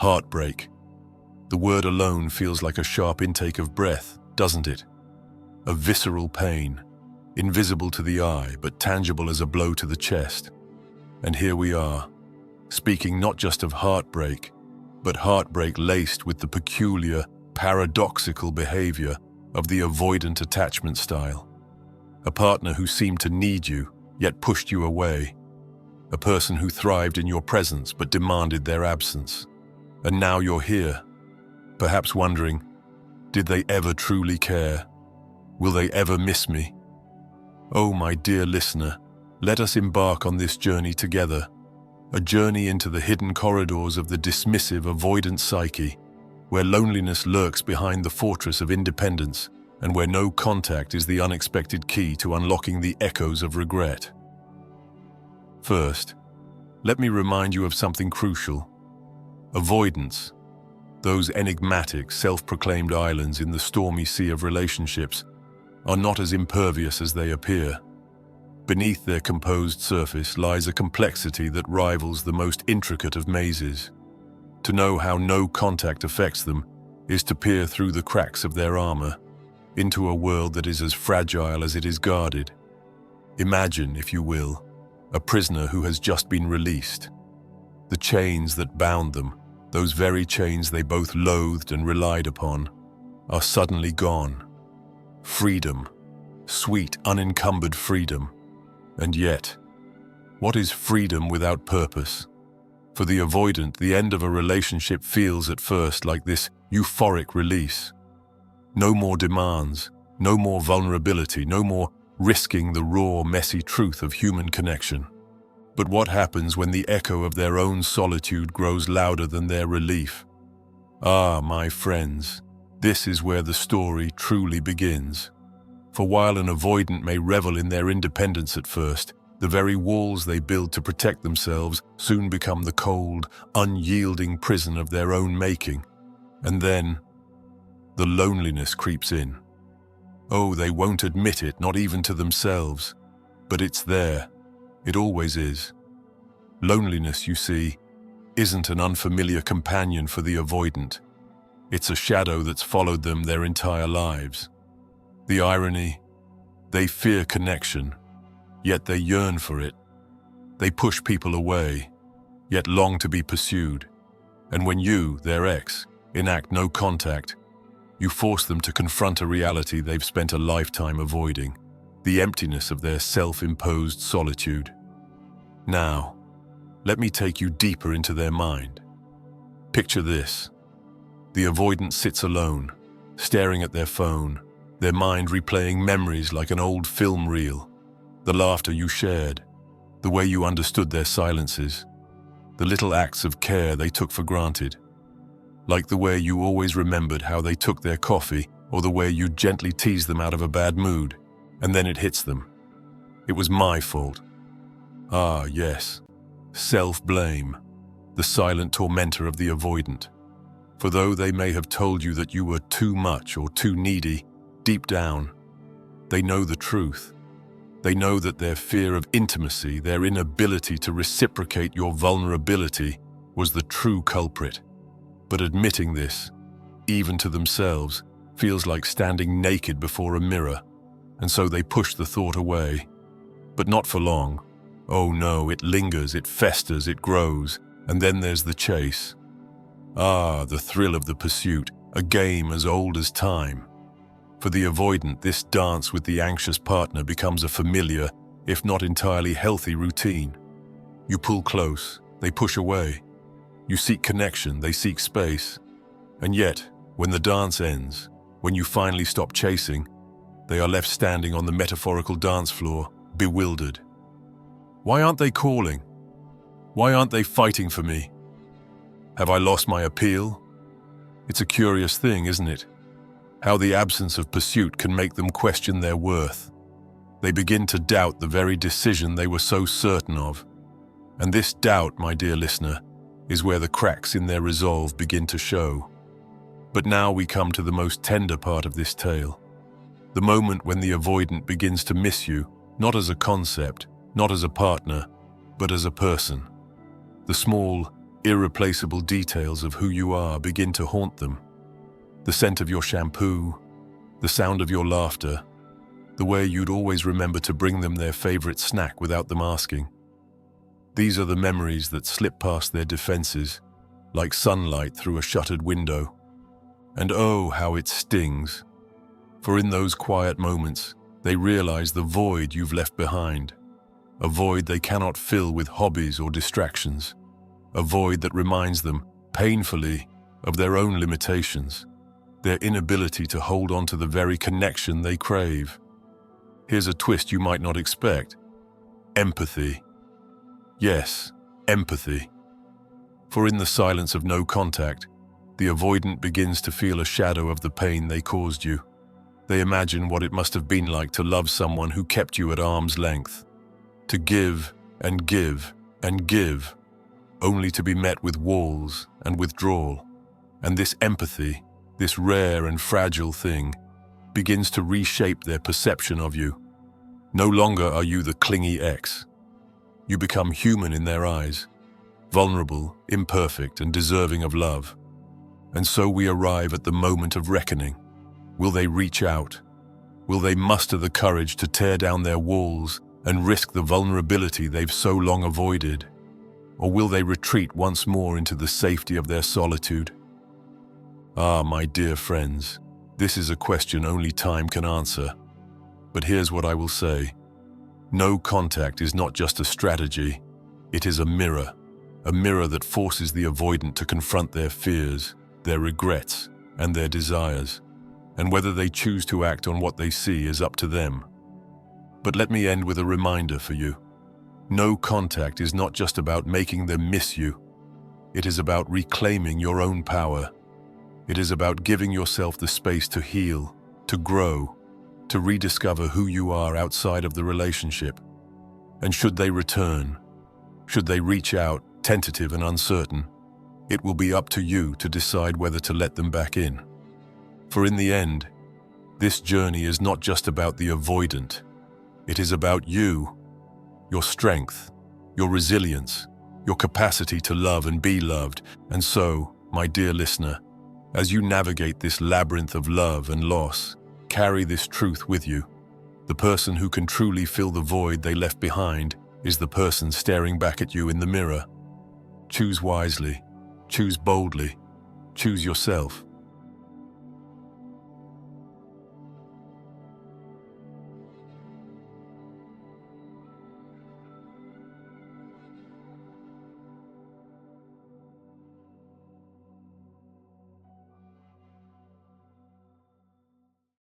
Heartbreak. The word alone feels like a sharp intake of breath, doesn't it? A visceral pain, invisible to the eye but tangible as a blow to the chest. And here we are, speaking not just of heartbreak, but heartbreak laced with the peculiar, paradoxical behavior of the avoidant attachment style. A partner who seemed to need you, yet pushed you away. A person who thrived in your presence but demanded their absence. And now you're here, perhaps wondering, did they ever truly care? Will they ever miss me? Oh, my dear listener, let us embark on this journey together. A journey into the hidden corridors of the dismissive, avoidant psyche, where loneliness lurks behind the fortress of independence, and where no contact is the unexpected key to unlocking the echoes of regret. First, let me remind you of something crucial. Avoidants, those enigmatic, self-proclaimed islands in the stormy sea of relationships, are not as impervious as they appear. Beneath their composed surface lies a complexity that rivals the most intricate of mazes. To know how no contact affects them is to peer through the cracks of their armor, into a world that is as fragile as it is guarded. Imagine, if you will, a prisoner who has just been released. The chains that bound them, those very chains they both loathed and relied upon, are suddenly gone. Freedom, sweet, unencumbered freedom. And yet, what is freedom without purpose? For the avoidant, the end of a relationship feels at first like this euphoric release. No more demands, no more vulnerability, no more risking the raw, messy truth of human connection. But what happens when the echo of their own solitude grows louder than their relief? Ah, my friends, this is where the story truly begins. For while an avoidant may revel in their independence at first, the very walls they build to protect themselves soon become the cold, unyielding prison of their own making. And then, the loneliness creeps in. Oh, they won't admit it, not even to themselves. But it's there. It always is. Loneliness, you see, isn't an unfamiliar companion for the avoidant. It's a shadow that's followed them their entire lives. The irony, they fear connection, yet they yearn for it. They push people away, yet long to be pursued. And when you, their ex, enact no contact, you force them to confront a reality they've spent a lifetime avoiding, the emptiness of their self-imposed solitude. Now, let me take you deeper into their mind. Picture this. The avoidant sits alone, staring at their phone, their mind replaying memories like an old film reel. The laughter you shared, the way you understood their silences, the little acts of care they took for granted. Like the way you always remembered how they took their coffee, or the way you gently teased them out of a bad mood, and then it hits them. It was my fault. Ah, yes. Self-blame, the silent tormentor of the avoidant. For though they may have told you that you were too much or too needy, deep down, they know the truth. They know that their fear of intimacy, their inability to reciprocate your vulnerability, was the true culprit. But admitting this, even to themselves, feels like standing naked before a mirror, and so they push the thought away. But not for long. Oh no, it lingers, it festers, it grows, and then there's the chase. Ah, the thrill of the pursuit, a game as old as time. For the avoidant, this dance with the anxious partner becomes a familiar, if not entirely healthy routine. You pull close, they push away. You seek connection, they seek space. And yet, when the dance ends, when you finally stop chasing, they are left standing on the metaphorical dance floor, bewildered. Why aren't they calling? Why aren't they fighting for me? Have I lost my appeal? It's a curious thing, isn't it? How the absence of pursuit can make them question their worth. They begin to doubt the very decision they were so certain of. And this doubt, my dear listener, is where the cracks in their resolve begin to show. But now we come to the most tender part of this tale. The moment when the avoidant begins to miss you, not as a concept, not as a partner, but as a person. The small, Irreplaceable details of who you are begin to haunt them. The scent of your shampoo, the sound of your laughter, the way you'd always remember to bring them their favorite snack without them asking. These are the memories that slip past their defenses, like sunlight through a shuttered window. And oh, how it stings. For in those quiet moments, they realize the void you've left behind, a void they cannot fill with hobbies or distractions, a void that reminds them, painfully, of their own limitations, their inability to hold on to the very connection they crave. Here's a twist you might not expect. Empathy. Yes, empathy. For in the silence of no contact, the avoidant begins to feel a shadow of the pain they caused you. They imagine what it must have been like to love someone who kept you at arm's length, to give and give and give, only to be met with walls and withdrawal. And this empathy, this rare and fragile thing, begins to reshape their perception of you. No longer are you the clingy ex. You become human in their eyes, vulnerable, imperfect, and deserving of love. And so we arrive at the moment of reckoning. Will they reach out? Will they muster the courage to tear down their walls and risk the vulnerability they've so long avoided? Or will they retreat once more into the safety of their solitude? Ah, my dear friends, this is a question only time can answer. But here's what I will say. No contact is not just a strategy. It is a mirror that forces the avoidant to confront their fears, their regrets, and their desires. And whether they choose to act on what they see is up to them. But let me end with a reminder for you. No contact is not just about making them miss you. It is about reclaiming your own power. It is about giving yourself the space to heal, to grow, to rediscover who you are outside of the relationship. And should they return, should they reach out, tentative and uncertain, it will be up to you to decide whether to let them back in. For in the end, this journey is not just about the avoidant. It is about you, your strength, your resilience, your capacity to love and be loved. And so, my dear listener, as you navigate this labyrinth of love and loss, carry this truth with you. The person who can truly fill the void they left behind is the person staring back at you in the mirror. Choose wisely, choose boldly, choose yourself.